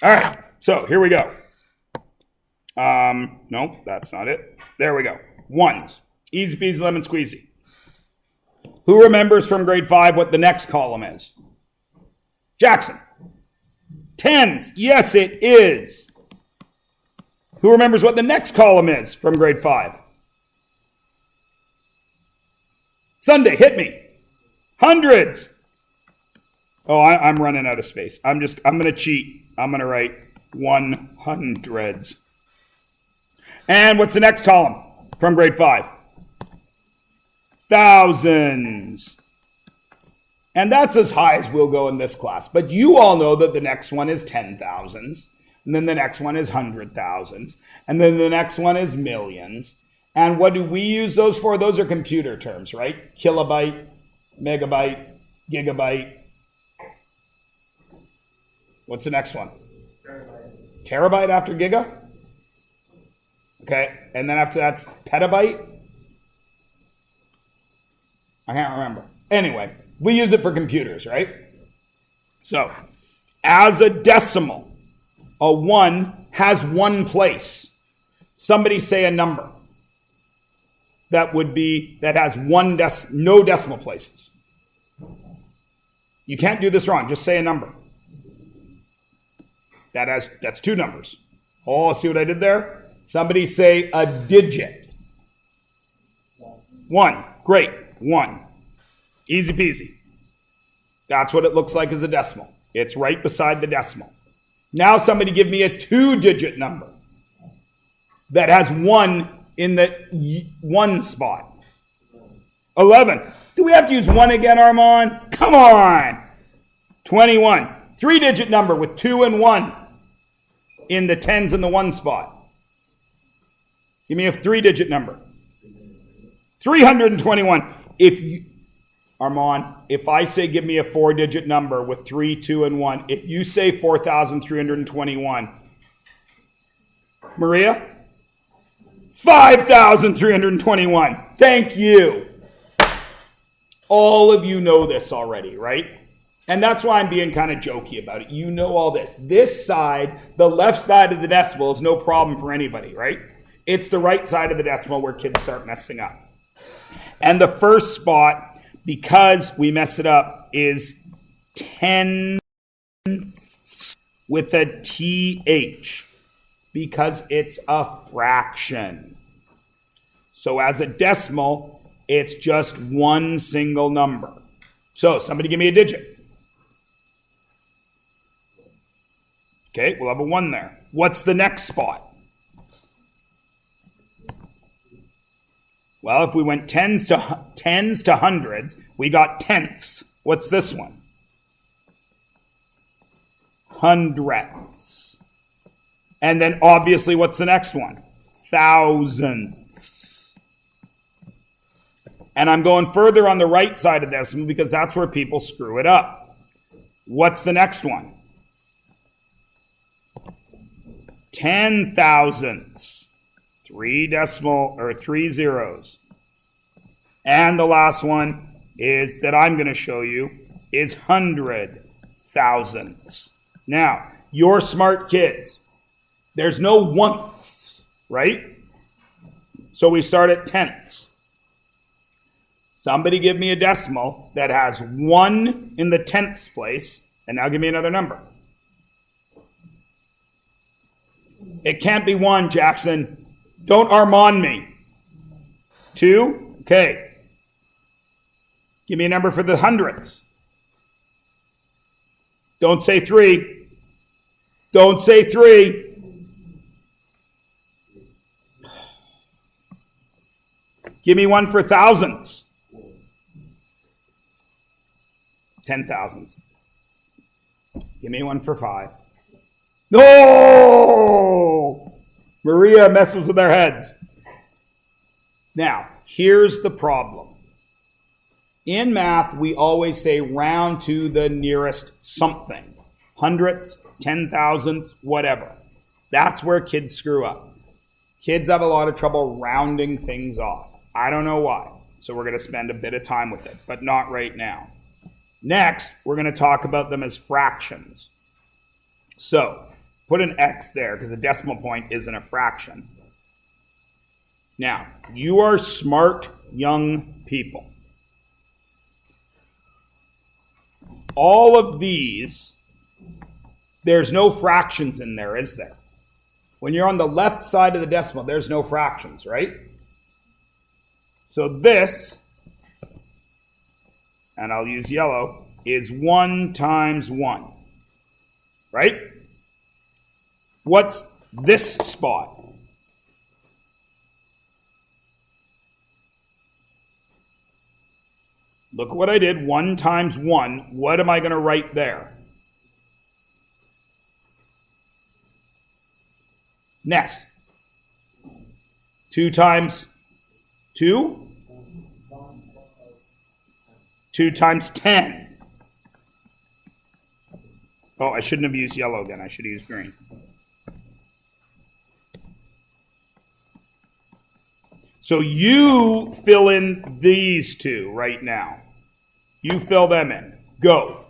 All right, so here we go. No, that's not it. There we go. Ones. Easy peasy lemon squeezy. Who remembers from grade 5 what the next column is? Jackson. Tens. Yes, it is. Who remembers what the next column is from grade 5? Sunday, hit me. Hundreds. Oh, I'm running out of space. I'm going to cheat. I'm going to write 100s. And what's the next column from grade 5? Thousands. And that's as high as we'll go in this class. But you all know that the next one is 10,000s. And then the next one is 100,000s. And then the next one is millions. And what do we use those for? Those are computer terms, right? Kilobyte, megabyte, gigabyte. What's the next one? Terabyte. Terabyte after giga? Okay. And then after that's petabyte? I can't remember. Anyway, we use it for computers, right? So, as a decimal, a 1 has one place. Somebody say a number that has no decimal places. You can't do this wrong. Just say a number. That's two numbers. Oh, see what I did there? Somebody say a digit. 1. Great. 1. Easy peasy. That's what it looks like as a decimal. It's right beside the decimal. Now somebody give me a 2-digit number that has 1 in the 1 spot. 11. Do we have to use 1 again, Armand? Come on. 21. 3-digit number with 2 and 1 in the 10s and the 1 spot. Give me a 3-digit number. 321. Armand, if I say give me a 4-digit number with 3, 2, and 1, if you say 4,321, Maria? 5,321. Thank you. All of you know this already, right? And that's why I'm being kind of jokey about it. You know all this. This side, the left side of the decimal, is no problem for anybody, right? It's the right side of the decimal where kids start messing up. And the first spot, because we mess it up, is 10 with a TH, because it's a fraction. So as a decimal, it's just one single number. So somebody give me a digit. Okay, we'll have a 1 there. What's the next spot? Well, if we went tens to hundreds, we got tenths. What's this one? Hundredths. And then obviously, what's the next one? Thousandths. And I'm going further on the right side of decimal because that's where people screw it up. What's the next one? 10,000ths. 3 zeros. And the last one is that I'm going to show you is 100,000ths. Now, you're smart kids. There's no oneths, right? So we start at tenths. Somebody give me a decimal that has 1 in the tenths place, and now give me another number. It can't be 1, Jackson. Don't Armand me. 2? Okay. Give me a number for the hundredths. Don't say 3. Don't say 3. Give me one for thousandths. 10,000ths. Give me one for 5. No! Maria messes with their heads. Now, here's the problem. In math, we always say round to the nearest something. Hundredths, 10,000ths, whatever. That's where kids screw up. Kids have a lot of trouble rounding things off. I don't know why. So we're going to spend a bit of time with it, but not right now. Next, we're going to talk about them as fractions. So, Put an X there because a decimal point isn't a fraction. Now, you are smart young people. All of these, there's no fractions in there, is there? When you're on the left side of the decimal, there's no fractions, right? So this, and I'll use yellow, is 1 times 1, right? What's this spot? Look what I did, 1 times 1. What am I going to write there? Next. 2 times 2? 2 times 10. Oh, I shouldn't have used yellow then. I should have used green. So you fill in these two right now. You fill them in. Go.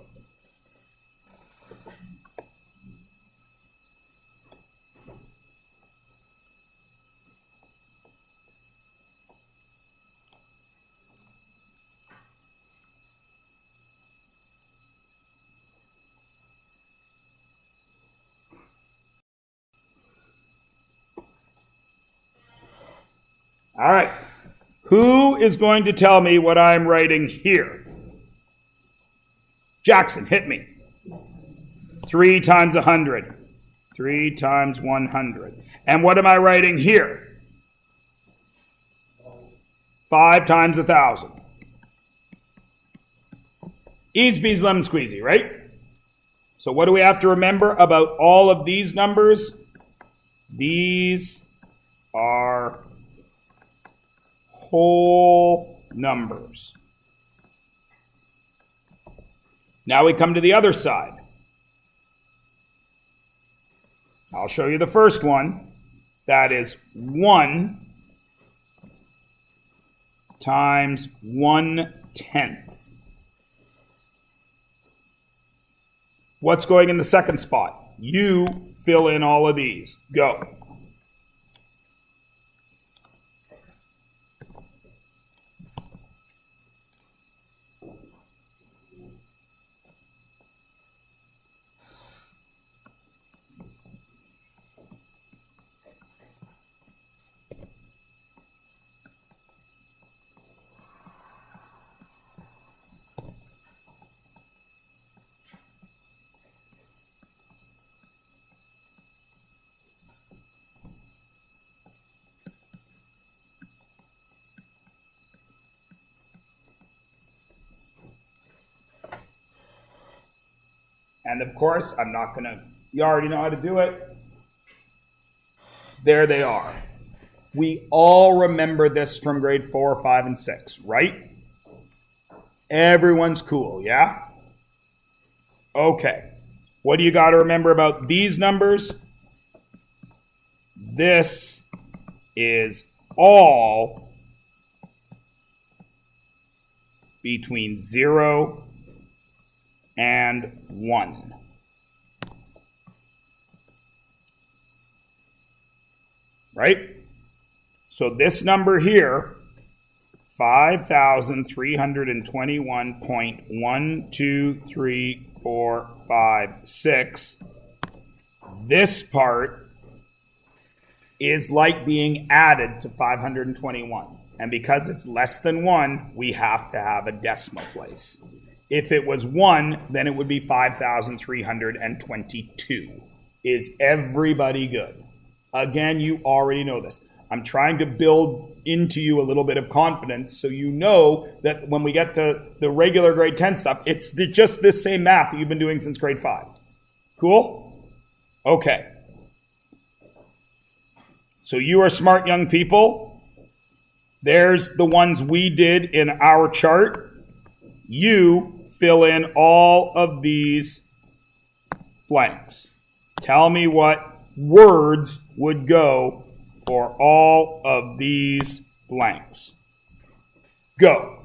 All right. Who is going to tell me what I'm writing here? Jackson, hit me. 3 times 100. 3 times 100. And what am I writing here? 5 times 1,000. Easy peasy lemon squeezy, right? So what do we have to remember about all of these numbers? These are whole numbers. Now we come to the other side. I'll show you the first one. That is 1 times 1/10. What's going in the second spot? You fill in all of these. Go. And of course, I'm not going to, you already know how to do it. There they are. We all remember this from grade 4, 5, and 6, right? Everyone's cool, yeah? Okay. What do you got to remember about these numbers? This is all between 0 and 1. Right? So this number here, 5,321.12345 this part is like being added to 521. And because it's less than 1, we have to have a decimal place. If it was 1, then it would be 5,322. Is everybody good? Again, you already know this. I'm trying to build into you a little bit of confidence so you know that when we get to the regular grade 10 stuff, it's just this same math that you've been doing since grade 5. Cool? Okay. So you are smart young people. There's the ones we did in our chart. You fill in all of these blanks. Tell me what words would go for all of these blanks. Go.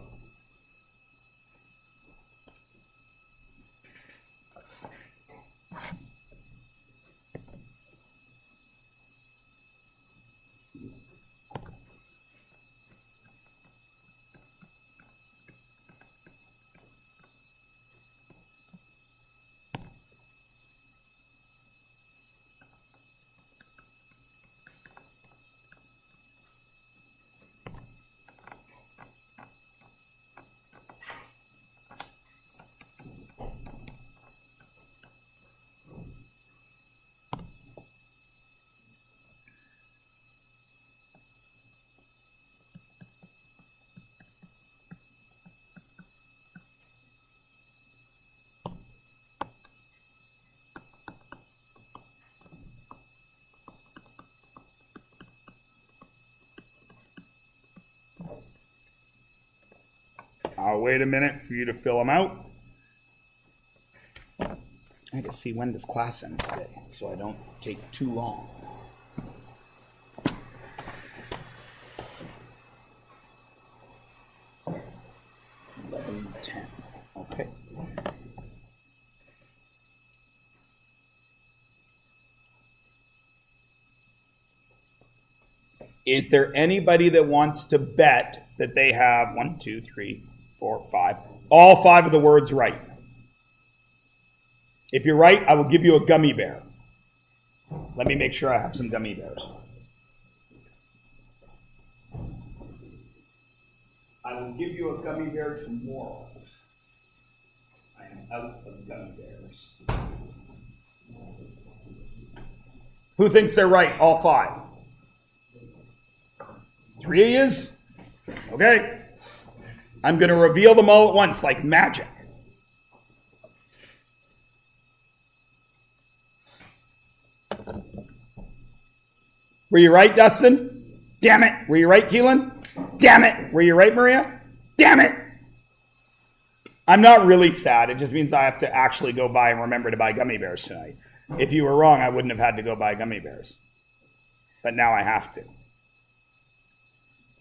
I'll wait a minute for you to fill them out. I had to see when does class end today, so I don't take too long. Okay. Is there anybody that wants to bet that they have 1, 2, 3, 4, 5, all 5 of the words right? If you're right, I will give you a gummy bear. Let me make sure I have some gummy bears. I will give you a gummy bear tomorrow. I am out of gummy bears. Who thinks they're right, all 5? 3 of yous? Okay. I'm going to reveal them all at once like magic. Were you right, Dustin? Damn it. Were you right, Keelan? Damn it. Were you right, Maria? Damn it. I'm not really sad. It just means I have to actually go buy and remember to buy gummy bears tonight. If you were wrong, I wouldn't have had to go buy gummy bears. But now I have to.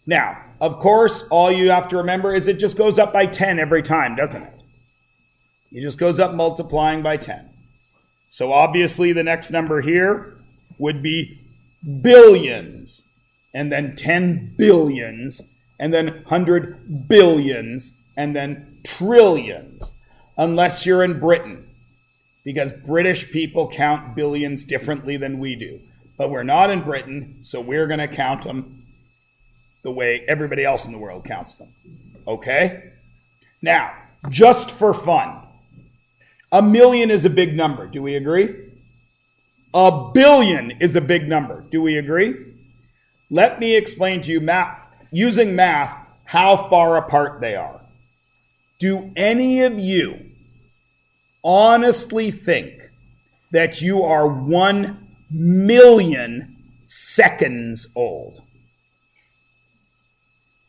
Now, of course, all you have to remember is it just goes up by 10 every time, doesn't it? It just goes up multiplying by 10. So obviously the next number here would be billions, and then 10 billions, and then 100 billions, and then trillions, unless you're in Britain, because British people count billions differently than we do. But we're not in Britain, so we're going to count them the way everybody else in the world counts them. Okay? Now, just for fun, 1 million is a big number. Do we agree? 1 billion is a big number. Do we agree? Let me explain to you using math how far apart they are. Do any of you honestly think that you are 1 million seconds old?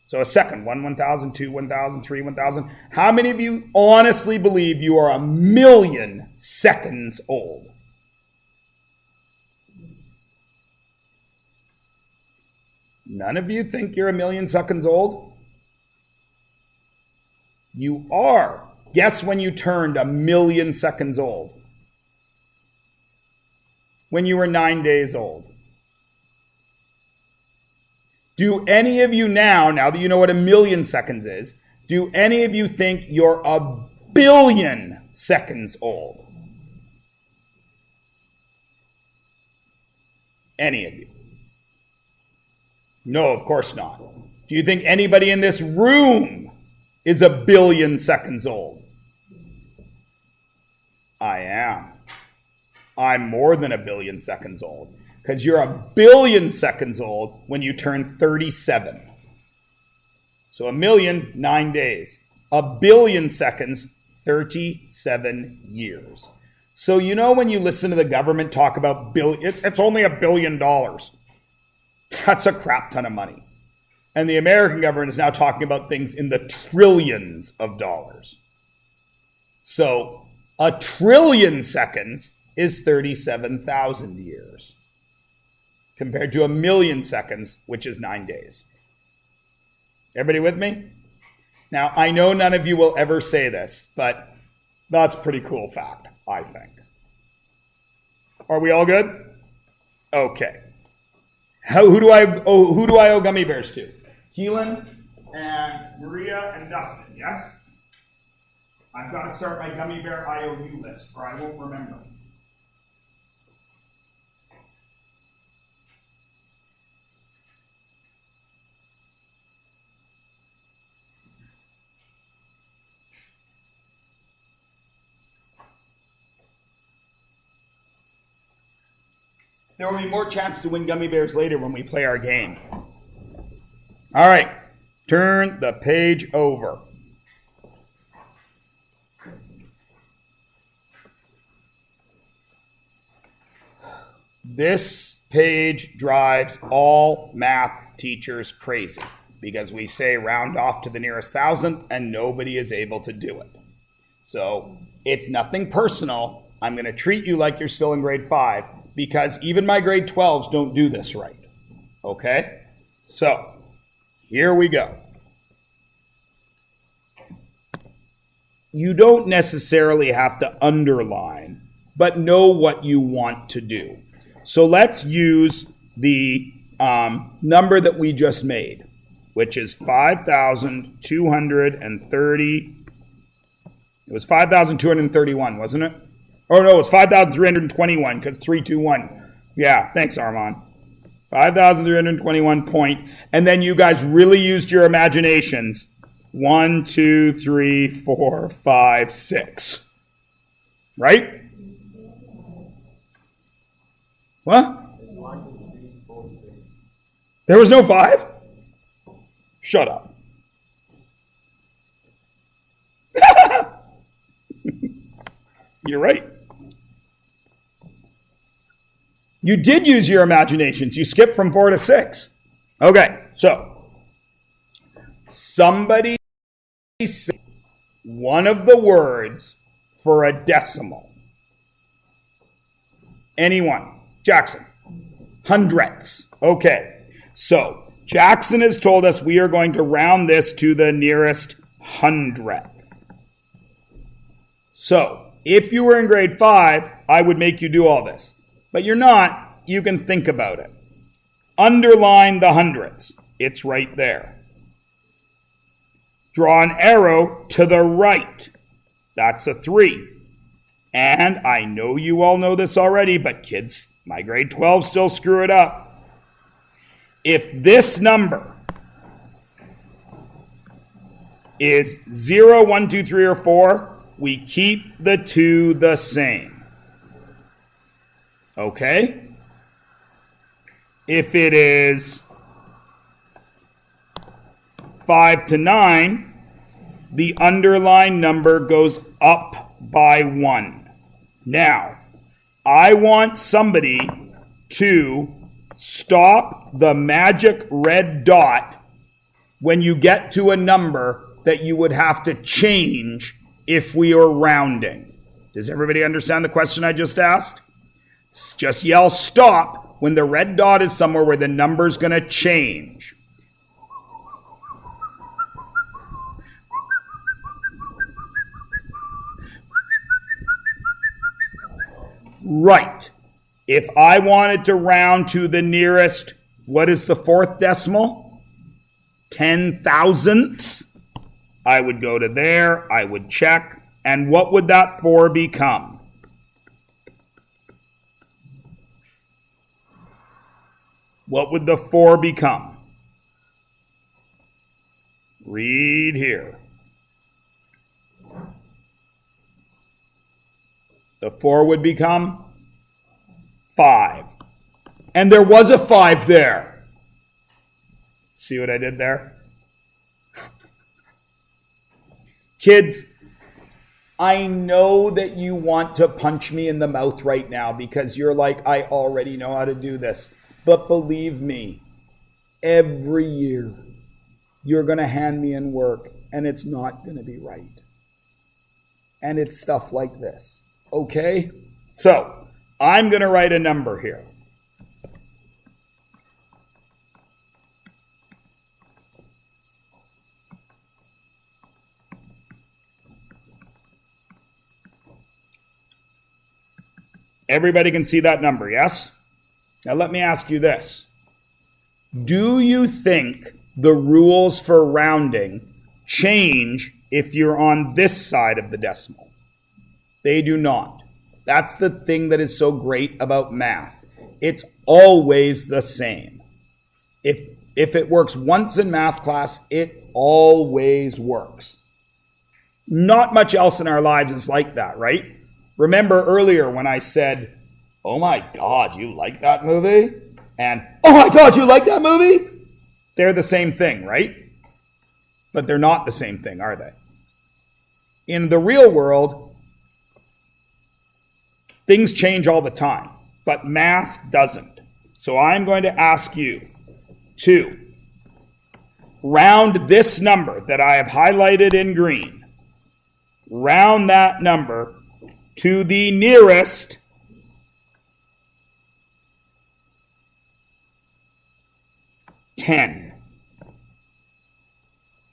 So a second, 1, 1,000, 2, 1,000, 3, 1,000. How many of you honestly believe you are 1 million seconds old? None of you think you're 1 million seconds old? You are. Guess when you turned 1 million seconds old? When you were 9 days old. Do any of you now that you know what 1 million seconds is, do any of you think you're 1 billion seconds old? Any of you? No, of course not. Do you think anybody in this room is 1 billion seconds old? I am. I'm more than 1 billion seconds old. Because you're 1 billion seconds old when you turn 37. So 1 million, 9 days. 1 billion seconds, 37 years. So you know when you listen to the government talk about it's only $1 billion. That's a crap ton of money. And the American government is now talking about things in the trillions of dollars. So 1 trillion seconds is 37,000 years. Compared to 1 million seconds, which is 9 days. Everybody with me? Now, I know none of you will ever say this, but that's a pretty cool fact, I think. Are we all good? Okay. Who do I owe gummy bears to? Keelan and Maria and Dustin, yes? I've got to start my gummy bear IOU list, or I won't remember. There will be more chance to win gummy bears later when we play our game. All right, turn the page over. This page drives all math teachers crazy because we say round off to the nearest thousandth and nobody is able to do it. So it's nothing personal. I'm going to treat you like you're still in grade 5 because even my grade 12s don't do this right. Okay? So here we go. You don't necessarily have to underline, but know what you want to do. So let's use the number that we just made, which is 5,230. It was 5,231, wasn't it? Oh, no, it's 5,321 because 321. Yeah, thanks, Armand. 5,321 point. And then you guys really used your imaginations. 1, 2, 3, 4, 5, 6. Right? What? There was no 5? Shut up. You're right. You did use your imaginations. You skipped from 4 to 6. Okay, so somebody say one of the words for a decimal. Anyone? Jackson. Hundredths. Okay, so Jackson has told us we are going to round this to the nearest hundredth. So if you were in grade 5, I would make you do all this. But you're not. You can think about it. Underline the hundredths. It's right there. Draw an arrow to the right. That's a 3. And I know you all know this already, but kids, my grade 12 still screw it up. If this number is 0, 1, 2, 3, or 4, we keep the 2 the same. Okay? If it is 5 to 9, the underlying number goes up by 1. Now, I want somebody to stop the magic red dot when you get to a number that you would have to change if we were rounding. Does everybody understand the question I just asked? Just yell stop when the red dot is somewhere where the number's going to change. Right. If I wanted to round to the nearest, what is the 4th decimal? 10 thousandths. I would go to there, I would check, and what would that 4 become? What would the 4 become? Read here. The 4 would become 5. And there was a 5 there. See what I did there? Kids, I know that you want to punch me in the mouth right now because you're like, I already know how to do this. But believe me, every year you're going to hand me in work and it's not going to be right. And it's stuff like this. Okay? So, I'm going to write a number here. Everybody can see that number, yes? Now let me ask you this. Do you think the rules for rounding change if you're on this side of the decimal? They do not. That's the thing that is so great about math. It's always the same. If it works once in math class, it always works. Not much else in our lives is like that, right? Remember earlier when I said, oh my God, you like that movie? And, oh my God, you like that movie? They're the same thing, right? But they're not the same thing, are they? In the real world, things change all the time, but math doesn't. So I'm going to ask you to round this number that I have highlighted in green, round that number to the nearest ten.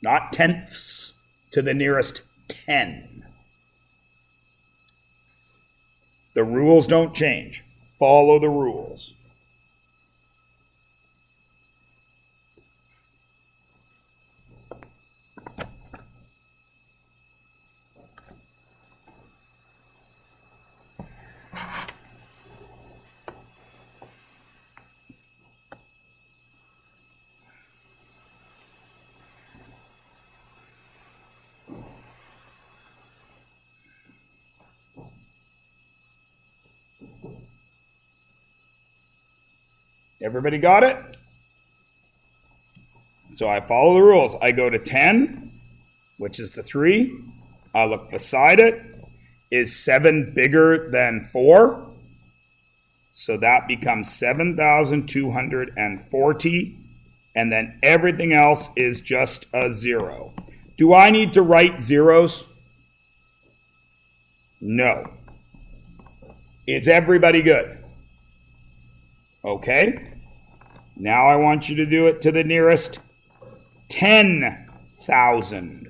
Not tenths, to the nearest 10. The rules don't change. Follow the rules. Everybody got it? So I follow the rules. I go to 10, which is the 3. I look beside it. Is 7 bigger than 4? So that becomes 7,240. And then everything else is just a 0. Do I need to write zeros? No. Is everybody good? Okay. Now I want you to do it to the nearest 10,000.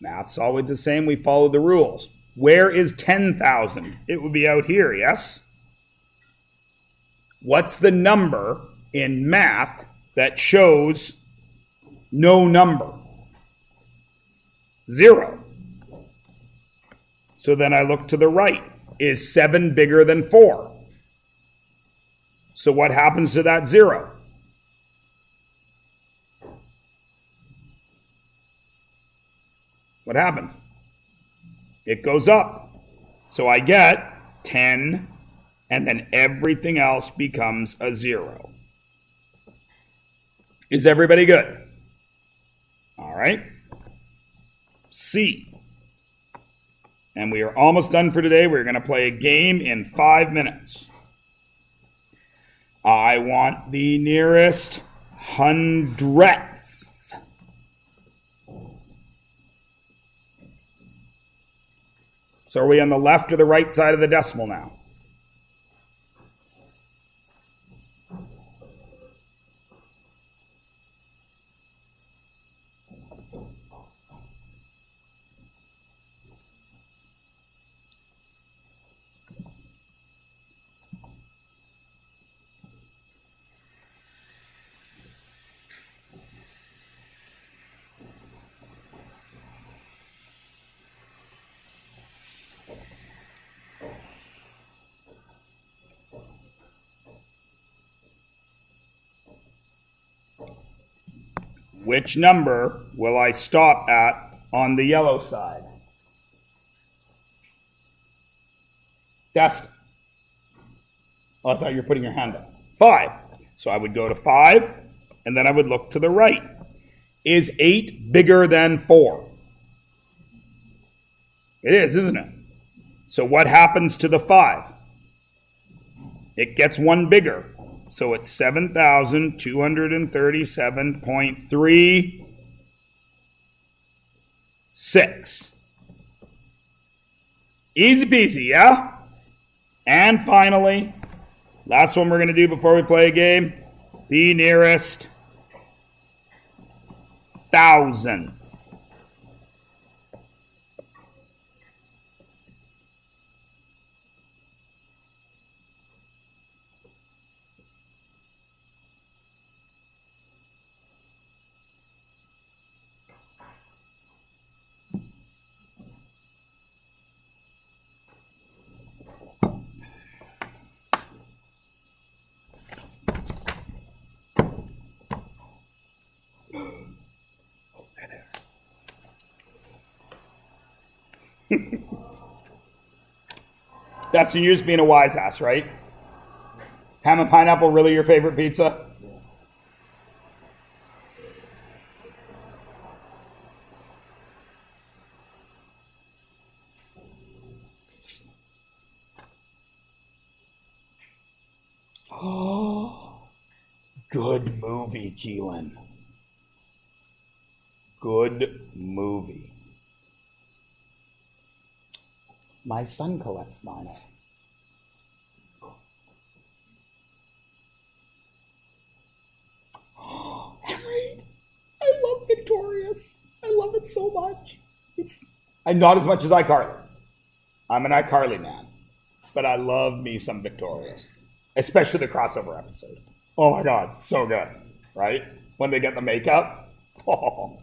Math's always the same. We follow the rules. Where is 10,000? It would be out here, yes? What's the number in math that shows no number? 0. So then I look to the right. Is 7 bigger than 4? So what happens to that 0? What happens? It goes up. So I get 10, and then everything else becomes a 0. Is everybody good? All right. C. And we are almost done for today. We're going to play a game in 5 minutes. I want the nearest hundredth. So are we on the left or the right side of the decimal now? Which number will I stop at on the yellow side? Destin. Oh, I thought you were putting your hand up. 5. So I would go to 5, and then I would look to the right. Is 8 bigger than 4? It is, isn't it? So what happens to the 5? It gets 1 bigger. So it's 7,237.36. Easy peasy, yeah? And finally, last one we're going to do before we play a game, the nearest 1,000. That's you just being a wise ass, right? Is ham and pineapple really your favorite pizza? Oh, good movie, Keelan. Good movie. My son collects vinyl. Emery, I love Victorious. I love it so much. I'm not as much as iCarly. I'm an iCarly man. But I love me some Victorious. Especially the crossover episode. Oh my God, so good. Right? When they get the makeup. Oh.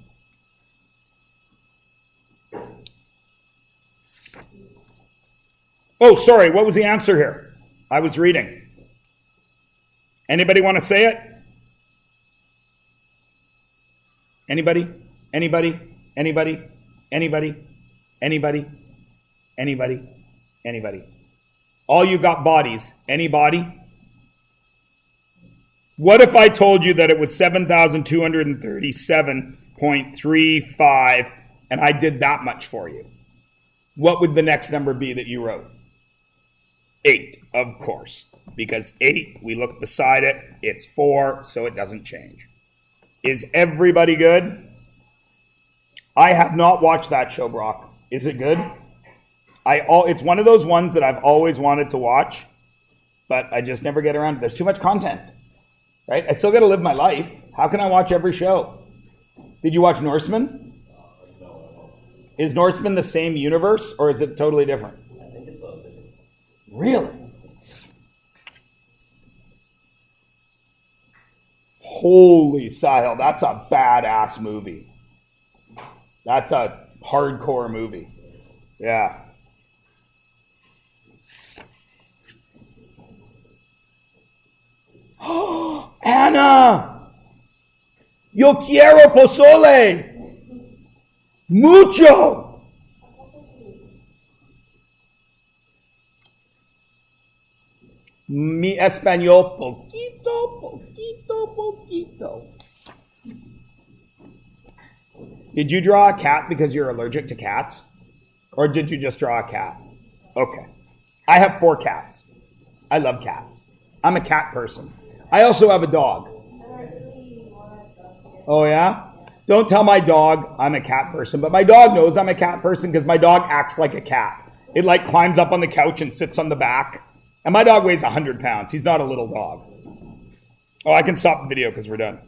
Oh, sorry, what was the answer here? I was reading. Anybody want to say it? Anybody? Anybody? Anybody? Anybody? Anybody? Anybody? Anybody? All you got bodies. Anybody? What if I told you that it was 7,237.35 and I did that much for you? What would the next number be that you wrote? 8, of course. Because 8, we look beside it, it's 4, so it doesn't change. Is everybody good? I have not watched that show, Brock. Is it good? It's one of those ones that I've always wanted to watch, but I just never get around. There's too much content, right? I still got to live my life. How can I watch every show? Did you watch Norseman? Is Norseman the same universe, or is it totally different? I think it's a little different. Really? Holy Sahil, that's a badass movie. That's a hardcore movie. Yeah. Anna! Yo quiero pozole! Mucho! Mi español, poquito. Did you draw a cat because you're allergic to cats? Or did you just draw a cat? Okay. I have 4 cats. I love cats. I'm a cat person. I also have a dog. Oh, yeah? Don't tell my dog I'm a cat person, but my dog knows I'm a cat person because my dog acts like a cat. It like climbs up on the couch and sits on the back. And my dog weighs 100 pounds. He's not a little dog. Oh, I can stop the video because we're done.